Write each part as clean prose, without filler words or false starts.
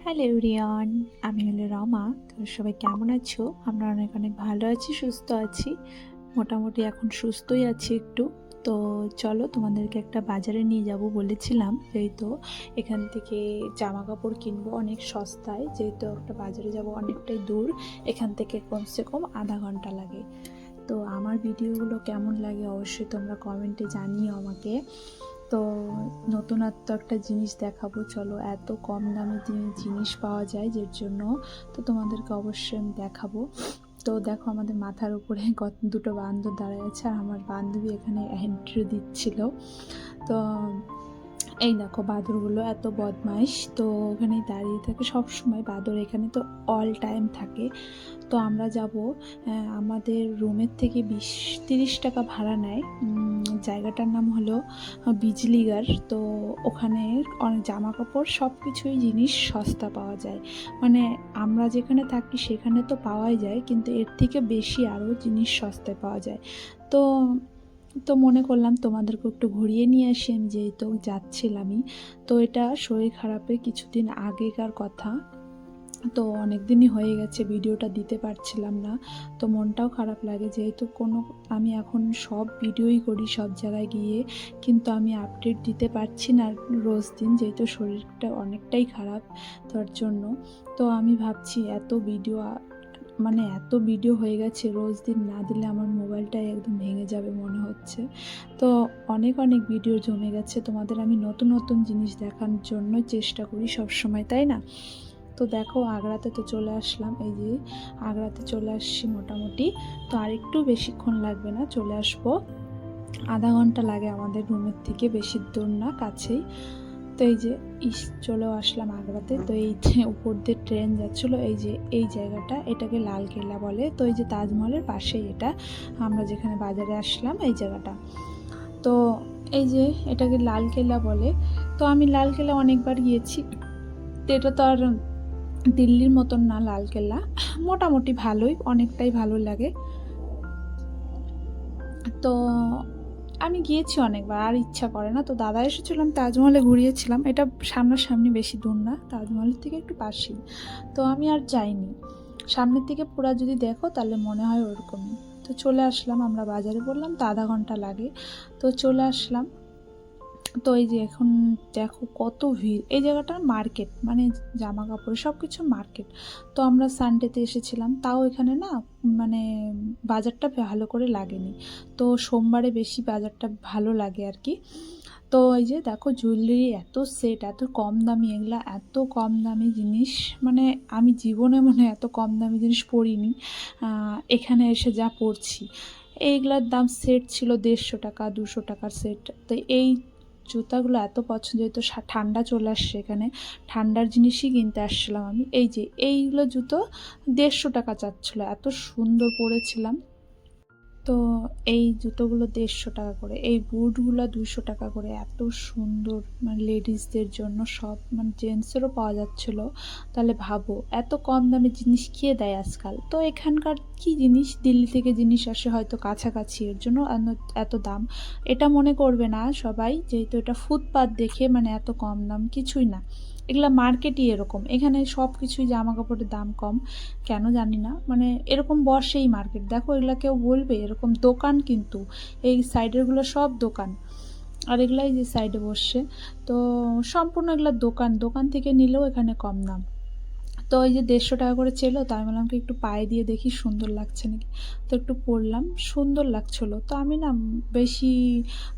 Hello everyone, আমি হলো রমা। তো সবাই কেমন আছো? আমরা অনেক অনেক ভালো আছি, সুস্থ আছি। মোটামুটি এখন সুস্থই আছি একটু। তো চলো তোমাদেরকে একটা বাজারে নিয়ে যাব বলেছিলাম, যেহেতু এখান থেকে জামা কাপড় কিনবো অনেক সস্তায়। যেহেতু একটা বাজারে যাব অনেকটাই দূর, এখান থেকে কমসে কম আধা ঘন্টা লাগে। তো আমার ভিডিওগুলো কেমন লাগে অবশ্যই তোমরা কমেন্টে জানিও আমাকে। তো নতুনত্ব একটা জিনিস দেখাবো, চলো। এত কম দামে জিনিস পাওয়া যায়, যার জন্য তো তোমাদেরকে অবশ্যই আমি দেখাবো। তো দেখো, আমাদের মাথার উপরে দুটো বান্দর দাঁড়ায় আছে, আর আমার বান্ধবী এখানে এন্ট্রি দিচ্ছিল। তো এই দেখো, বাদরগুলো এত বদমাইশ, তো ওখানেই দাঁড়িয়ে থাকে সব সময়। বাদর এখানে তো অল টাইম থাকে। তো আমরা যাব, আমাদের রুমের থেকে 20-30 টাকা ভাড়া নেয়। জায়গাটার নাম হলো বিজলিগার। তো ওখানে অনেক জামা কাপড় সব কিছুই জিনিস সস্তা পাওয়া যায়। মানে আমরা যেখানে থাকি সেখানে তো পাওয়াই যায়, কিন্তু এর থেকে বেশি আরও জিনিস সস্তায় পাওয়া যায়। তো তো মনে করলাম তোমাদেরকে একটু ঘুরিয়ে নিয়ে আসি, আমি যেহেতু যাচ্ছিলামই। তো এটা শরীর খারাপের কিছুদিন আগেকার কথা। তো অনেক দিনই হয়ে গেছে ভিডিওটা দিতে পারছিলাম না। তো মনটাও খারাপ লাগে, যেহেতু আমি এখন সব ভিডিওই করি সব জায়গায় গিয়ে, কিন্তু আমি আপডেট দিতে পারছি না রোজ দিন, যেহেতু শরীরটা অনেকটাই খারাপ তার জন্য। তো আমি ভাবছি এত ভিডিও হয়ে গেছে, রোজ দিন না দিলে আমার মোবাইলটাই একদম ভেঙে যাবে মনে হচ্ছে। তো অনেক অনেক ভিডিও জমে গেছে, তোমাদের আমি নতুন নতুন জিনিস দেখানোর জন্য চেষ্টা করি সব সময়, তাই না? তো দেখো, আগ্রাতে তো চলে আসলাম। এই যে আগ্রাতে চলে আসছি মোটামুটি। তো আরেকটু বেশিক্ষণ লাগবে না, চলে আসবো। আধা ঘন্টা লাগে আমাদের রুমের থেকে, বেশি দূর না, কাছেই। তো এই যে চলেও আসলাম আগ্রাতে। তো এই উপর দিয়ে ট্রেন যাচ্ছিলো, এই যে এই জায়গাটা, এটাকে লালকেল্লা বলে। তো এই যে তাজমহলের পাশেই এটা, আমরা যেখানে বাজারে আসলাম এই জায়গাটা। তো এই যে এটাকে লালকেল্লা বলে। তো আমি লালকেল্লা অনেকবার গিয়েছি। তো এটা তো আর দিল্লির মতন না লালকেল্লা, মোটামুটি ভালোই, অনেকটাই ভালো লাগে। তো আমি গিয়েছি অনেকবার, আর ইচ্ছা করে না। তো দাদা এসেছিলাম, তাজমহলে ঘুরিয়েছিলাম। এটা সামনাসামনি, বেশি দূর না, তাজমহলের থেকে একটু পাশেই। তো আমি আর যাইনি। সামনের থেকে পুরা যদি দেখো তাহলে মনে হয় ওরকমই। তো চলে আসলাম, আমরা বাজারে বললাম তো আধা ঘন্টা লাগে। তো চলে আসলাম। তো এই যে এখন দেখো কত ভিড়। এই জায়গাটা মার্কেট, মানে জামা কাপড় সব কিছু মার্কেট। তো আমরা সানডেতে এসেছিলাম, তাও এখানে না, মানে বাজারটা ভালো করে লাগেনি। তো সোমবারে বেশি বাজারটা ভালো লাগে আর কি। তো এই যে দেখো, জুয়েলারি এত সেট, এত কম দামি, এগুলা এত কম দামি জিনিস, মানে আমি জীবনে মনে হয় এত কম দামি জিনিস পরিনি। এখানে এসে যা পড়ছি, এইগুলার দাম সেট ছিল 150 টাকা, 200 টাকার সেট। তো এই জুতাগুলো এত পছন্দ, যেহেতু ঠান্ডা চলে আসছে, এখানে ঠান্ডার জিনিসই কিনতে আসছিলাম আমি। এই যে এইগুলো জুতো 150 টাকা চাচ্ছিলো, এত সুন্দর পরেছিলাম। তো এই জুতোগুলো 150 টাকা করে, এই বুটগুলো 200 টাকা করে, এত সুন্দর, মানে লেডিসদের জন্য সব, মানে জেন্টসেরও পাওয়া যাচ্ছিলো। তাহলে ভাবো, এত কম দামে জিনিস কে দেয় আজকাল? তো এখানকার কি জিনিস, দিল্লি থেকে জিনিস আসে হয়তো কাছাকাছি, এর জন্য এত দাম। এটা মনে করবে না সবাই, যেহেতু এটা ফুটপাত দেখে মানে এত কম দাম, কিছুই না। এগুলা মার্কেটই এরকম, এখানে সব কিছুই জামা কাপড়ের দাম কম, কেন জানি না, মানে এরকম বসেই মার্কেট। দেখো, এগুলা কেউ বলবে? এরকম দোকান, কিন্তু এই সাইডেরগুলো সব দোকান, আর এগুলাই যে সাইডে বসছে। তো সম্পূর্ণ এগুলা দোকান, দোকান থেকে নিলেও এখানে কম দাম। তো এই যে 150 টাকা করে ছিল, তো আমি বললাম কি একটু পায়ে দিয়ে দেখি সুন্দর লাগছে নাকি। তো একটু পরলাম, সুন্দর লাগছিলো। তো আমি না বেশি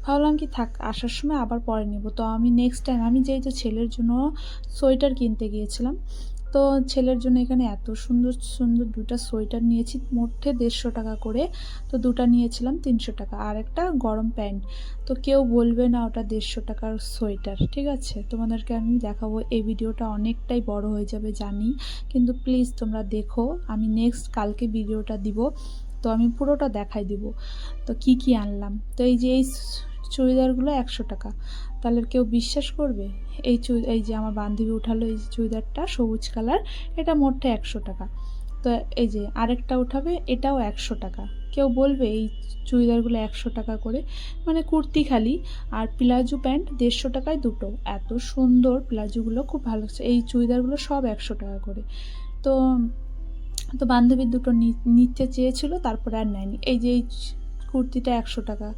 ভাবলাম কি থাক, আসার সময় আবার পরে নেব। তো আমি নেক্সট টাইম, আমি যেহেতু ছেলের জন্য সোয়েটার কিনতে গিয়েছিলাম, তো ছেলের জন্য এখানে এত সুন্দর সুন্দর দুটা সোয়েটার নিয়েছি, মোটে 150 টাকা করে। তো দুটা নিয়েছিলাম 300 টাকা, আর একটা গরম প্যান্ট। তো কেউ বলবে না ওটা 150 টাকার সোয়েটার, ঠিক আছে? তোমাদেরকে আমি দেখাবো। এই ভিডিওটা অনেকটাই বড় হয়ে যাবে জানি, কিন্তু প্লিজ তোমরা দেখো। আমি নেক্সট কালকে ভিডিওটা দিব, তো আমি পুরোটা দেখাই দিব তো কি কি আনলাম। তো এই যে এই চুড়িদারগুলো 100 টাকা, তাহলে কেউ বিশ্বাস করবে? এই যে আমার বান্ধবী উঠালো এই চুড়িদারটা, সবুজ কালার, এটা মোটে 100 টাকা। তো এই যে আরেকটা উঠাবে, এটাও 100 টাকা। কেউ বলবে এই চুড়িদারগুলো 100 টাকা করে, মানে কুর্তি খালি আর প্লাজো প্যান্ট 150 টাকায় দুটো। এত সুন্দর প্লাজোগুলো, খুব ভালো লাগছে। এই চুড়িদারগুলো সব 100 টাকা করে। তো তো বান্ধবীর দুটো নিতে চেয়েছিল, তারপরে আর নেয়নি। এই যে এই কুর্তিটা 100 টাকা,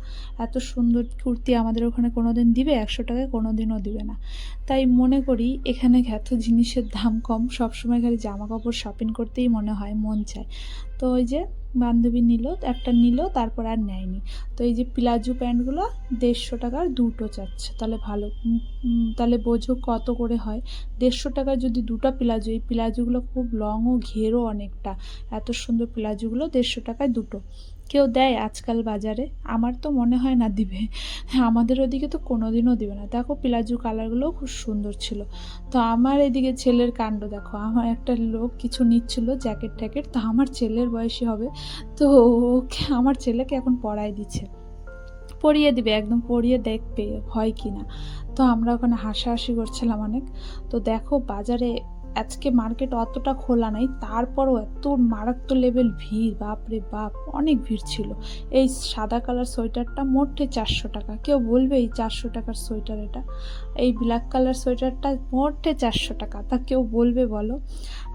এত সুন্দর কুর্তি আমাদের ওখানে কোনো দিন দিবে 100 টাকায়? কোনো দিনও দিবে না। তাই মনে করি এখানে এত জিনিসের দাম কম, সবসময় খালি জামা কাপড় শপিং করতেই মনে হয়, মন চায়। তো ওই যে বান্ধবী একটা নিল, তারপর আর নেয়নি। তো এই যে প্লাজো প্যান্টগুলো 150 টাকার দুটো চাচ্ছে, তাহলে ভালো, তাহলে বোঝো কত করে হয়। 150 টাকায় যদি দুটো প্লাজো, এই প্লাজোগুলো খুব লং ও ঘেরও অনেকটা, এত সুন্দর প্লাজোগুলো 150 টাকায় দুটো। কেউ দেয় আজকাল বাজারে? আমার তো মনে হয় না দিবে। আমাদের ওদিকে তো কোনো দিনও দিবে না। দেখো প্লাজো কালারগুলোও খুব সুন্দর ছিল। তো আমার এদিকে ছেলের কাণ্ড দেখো, আমার একটা লোক কিছু নিচ্ছিল জ্যাকেট ট্যাকেট, তো আমার ছেলের বয়সী হবে, তো ওকে, আমার ছেলেকে এখন পরায় দিচ্ছে, পরিয়ে দিবে, একদম পরিয়ে দেখবে হয় কি না। তো আমরা ওখানে হাসাহাসি করছিলাম অনেক। তো দেখো বাজারে আজকে মার্কেট অতটা খোলা নাই, তারপরও এত মারাত্মক লেভেল ভিড়, বাপরে বাপ, অনেক ভিড় ছিল। এই সাদা কালার সোয়েটারটা মোটে 400 টাকা। কেউ বলবে এই 400 টাকার সোয়েটার এটা? এই ব্ল্যাক কালার সোয়েটারটা মোটে 400 টাকা, তা কেউ বলবে বলো?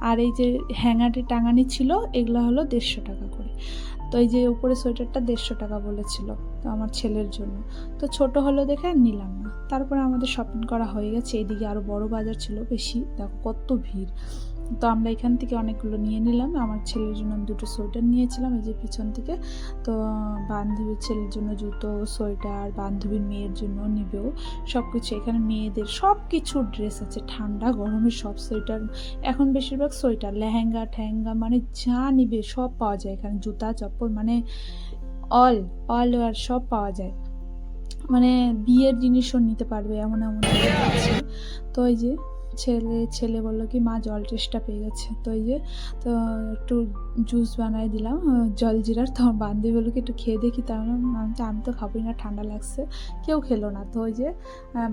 আর এই যে হ্যাঙ্গারে টাঙানি ছিল, এগুলো হলো 150 টাকা করে। তো এই যে উপরে সোয়েটারটা 150 টাকা বলেছিল, তো আমার ছেলের জন্য। তো ছোট হলো দেখে আর নিলাম না। তারপরে আমাদের শপিং করা হয়ে গেছে। এদিকে আরও বড় বাজার ছিল বেশি, দেখো কত ভিড়। তো আমরা এখান থেকে অনেকগুলো নিয়ে নিলাম। আমার ছেলের জন্য আমি দুটো সোয়েটার নিয়েছিলাম এই যে পিছন থেকে। তো বান্ধবীর ছেলের জন্য জুতো, সোয়েটার, বান্ধবীর মেয়ের জন্য নিবেও সব কিছু। এখানে মেয়েদের সব কিছু ড্রেস আছে, ঠান্ডা গরমের সব সোয়েটার। এখন বেশিরভাগ সোয়েটার, লেহেঙ্গা ঠেহেঙ্গা, মানে যা নিবে সব পাওয়া যায় এখানে। জুতা চপ্পল, মানে অল ওয়ার সব পাওয়া যায়। মানে বিয়ের জিনিসও নিতে পারবে, এমন এমন জিনিস আছে। তো এই যে ছেলে বললো কি মা জল টেস্টটা পেয়ে গেছে, তো এই যে তো একটু জুস বানাই দিলাম জলজিরার। তো আমার বান্ধবী বললো কি একটু খেয়ে দেখি, তার আমি তো খাবোই না, ঠান্ডা লাগছে। কেউ খেলো না। তো ওই যে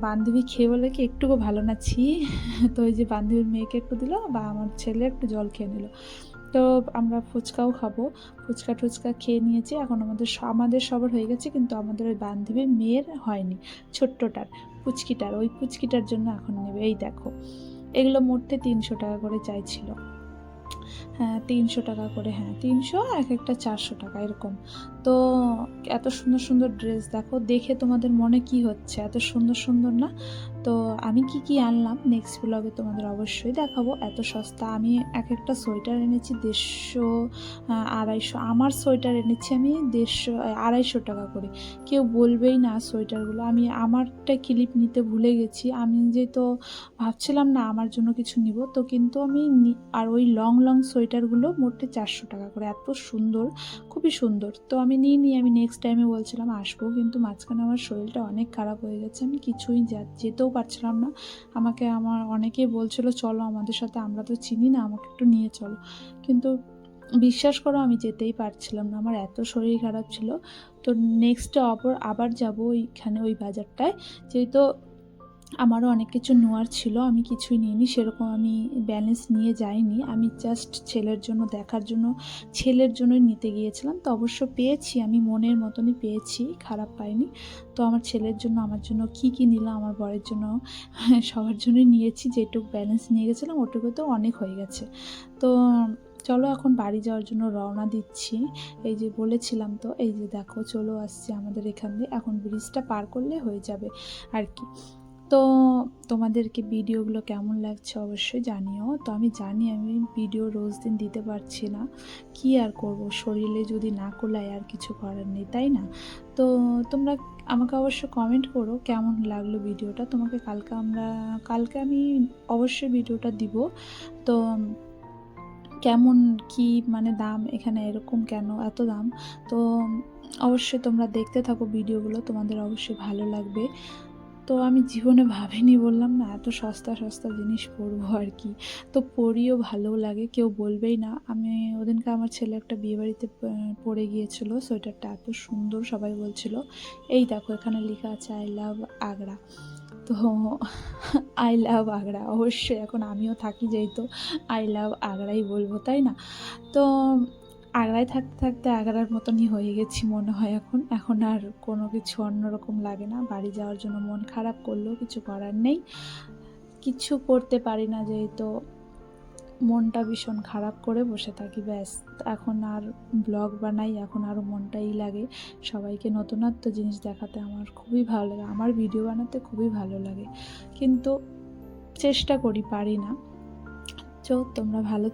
বান্ধবী খেয়ে বলে কি একটুকু ভালো না, ছি। তো ওই যে বান্ধবীর মেয়েকে একটু দিল, বা আমার ছেলে একটু জল খেয়ে নিল। তো আমরা ফুচকাও খাবো, ফুচকা টুচকা খেয়ে নিয়েছি। এখন আমাদের সবার হয়ে গেছে, কিন্তু আমাদের ওই বান্ধবীর মেয়ের হয়নি, ছোট্টটার, পুচকিটার, ওই পুচকিটার জন্য এখন নেবে। এই দেখো এগুলো মোটে 300 টাকা করে চাইছিল। হ্যাঁ 300 টাকা করে, হ্যাঁ 300, এক একটা 400 টাকা এরকম। তো এত সুন্দর সুন্দর ড্রেস দেখো, দেখে তোমাদের মনে কি হচ্ছে? এত সুন্দর সুন্দর না? তো আমি কি কি আনলাম নেক্সট ব্লগে তোমাদের অবশ্যই দেখাবো। এত সস্তা। আমি এক একটা সোয়েটার এনেছি 150, 250। আমার সোয়েটার এনেছি আমি 150, 250 টাকা করে। কেউ বলবেই না সোয়েটারগুলো। আমি আমারটা ক্লিপ নিতে ভুলে গেছি, আমি যে তো ভাবছিলাম না আমার জন্য কিছু নিব, তো কিন্তু আমি আর ওই লং সোয়েটারগুলো মোটে 400 টাকা করে, এত সুন্দর, খুবই সুন্দর। তো আমি নিই, আমি নেক্সট টাইমে বলছিলাম আসবো, কিন্তু মাঝখানে আমার শরীরটা অনেক খারাপ হয়ে গেছে, আমি কিছুই যেতেও পারছিলাম না। আমার অনেকেই বলছিল চলো আমাদের সাথে, আমরা তো চিনি না, আমাকে একটু নিয়ে চলো, কিন্তু বিশ্বাস করো আমি যেতেই পারছিলাম না, আমার এত শরীর খারাপ ছিল। তো নেক্সটে আবার যাবো ওইখানে, ওই বাজারটায়, যেহেতু আমারও অনেক কিছু নেওয়ার ছিল, আমি কিছুই নিইনি সেরকম, আমি ব্যালেন্স নিয়ে যাইনি। আমি জাস্ট ছেলের জন্য, দেখার জন্য, ছেলের জন্যই নিতে গিয়েছিলাম। তো অবশ্য পেয়েছি, আমি মনের মতনই পেয়েছি, খারাপ পাইনি। তো আমার ছেলের জন্য, আমার জন্য কি কী নিলাম, আমার বরের জন্য, সবার জন্যই নিয়েছি। যেটুকু ব্যালেন্স নিয়ে গেছিলাম ওটুকু তো অনেক হয়ে গেছে। তো চলো এখন বাড়ি যাওয়ার জন্য রওনা দিচ্ছি। এই যে বলেছিলাম, তো এই যে দেখো চলো আসছি আমাদের এখান দিয়ে, এখন ব্রিজটা পার করলে হয়ে যাবে আর কি। তো তোমাদেরকে ভিডিওগুলো কেমন লাগছে অবশ্যই জানিও। তো আমি জানি আমি ভিডিও রোজ দিন দিতে পারছি না, কি আর করব, শরীরে যদি না কোলায় আর কিছু করার নেই, তাই না? তো তোমরা আমাকে অবশ্য কমেন্ট করো কেমন লাগলো ভিডিওটা। কালকে আমি অবশ্যই ভিডিওটা দিব। তো কেমন কি মানে দাম এখানে, এরকম কেন এত দাম? তো অবশ্যই তোমরা দেখতে থাকো ভিডিওগুলো, তোমাদের অবশ্যই ভালো লাগবে। তো আমি জীবনে ভাবিনি, বললাম না, এত সস্তা সস্তা জিনিস পরবো আর কি। তো পরিও ভালোও লাগে, কেউ বলবেই না। আমি ওদিনকে আমার ছেলে একটা বিয়েবাড়িতে পরে গিয়েছিল, সোয়েটারটা এত সুন্দর, সবাই বলছিল। এই দেখো এখানে লেখা আছে আই লাভ আগ্রা। তো আই লাভ আগ্রা, অবশ্যই এখন আমিও থাকি যেহেতু আই লাভ আগ্রাই বলবো, তাই না? তো আগ্রায় থাকতে থাকতে আগ্রার মতনই হয়ে গেছি মনে হয় এখন আর কোনো কিছু অন্যরকম লাগে না। বাড়ি যাওয়ার জন্য মন খারাপ করলেও কিছু করার নেই, কিছু করতে পারি না, যেহেতু মনটা ভীষণ খারাপ করে বসে থাকি ব্যাস। এখন আর ব্লগ বানাই, এখন আরও মনটাই লাগে সবাইকে নতুনত্ব জিনিস দেখাতে। আমার খুবই ভালো লাগে, আমার ভিডিও বানাতে খুবই ভালো লাগে, কিন্তু চেষ্টা করি, পারি না। তোমরা ভালো